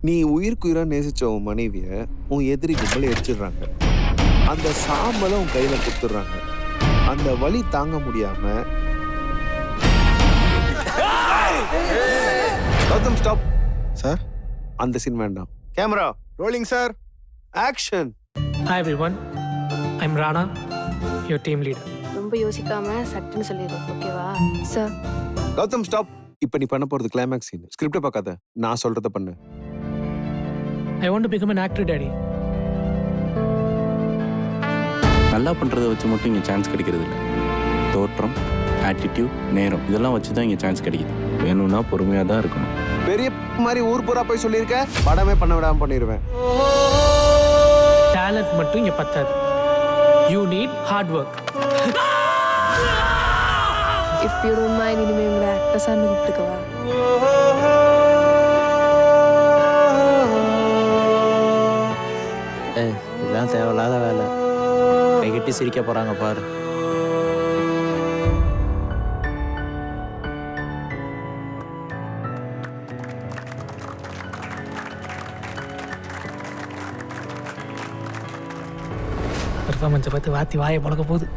நீ உயிருக்கு உயிரா நேசிச்ச உன் மனைவிய உன் எதிரி கும்பல் எரிச்சிடுறாங்க. அந்த சாம்பலை உன் கையில குடுத்துடுறாங்க. அந்த வலி தாங்க முடியாம கௌதம் ஸ்டாப். சார் அந்த சீன் வேண்டாம். Camera rolling sir. Action. Hi everyone, I'm Rana, your team leader. ரொம்ப யோசிக்காம சட்டுன்னு சொல்லிடு, ஓகேவா? Sir Gautam stop. இப்ப நீ பண்ண போறது கிளைமேக்ஸ் சீன். ஸ்கிரிப்ட பார்க்காத, நான் சொல்றத பண்ணு. I want to become an actor, Daddy. நல்லா பண்ணுறதை வச்சு மட்டும் இங்கே சான்ஸ் கிடைக்கிறது இல்லை. தோற்றம், ஆட்டிடியூட், நேரம் இதெல்லாம் வச்சு தான் இங்கே சான்ஸ் கிடைக்குது. வேணும்னா பொறுமையாக தான் இருக்கணும். பெரிய மாதிரி ஊர் பூரா போய் சொல்லியிருக்க, படமே பண்ண விடாம பண்ணிடுவேன். Talent மட்டும் இங்க பத்தாது. You need hard work. If you don't mind இனிமே உங்களை ஆக்டர்ஸான்னு கூப்பிட்டுக்கவா? இதெல்லாம் தேவையில்லாத வேலை. கைகட்டி சிரிக்க போறாங்க பாரு. பெர்ஃபார்மன்ஸை பார்த்து வாத்தி வாயை பழக்க போகுது.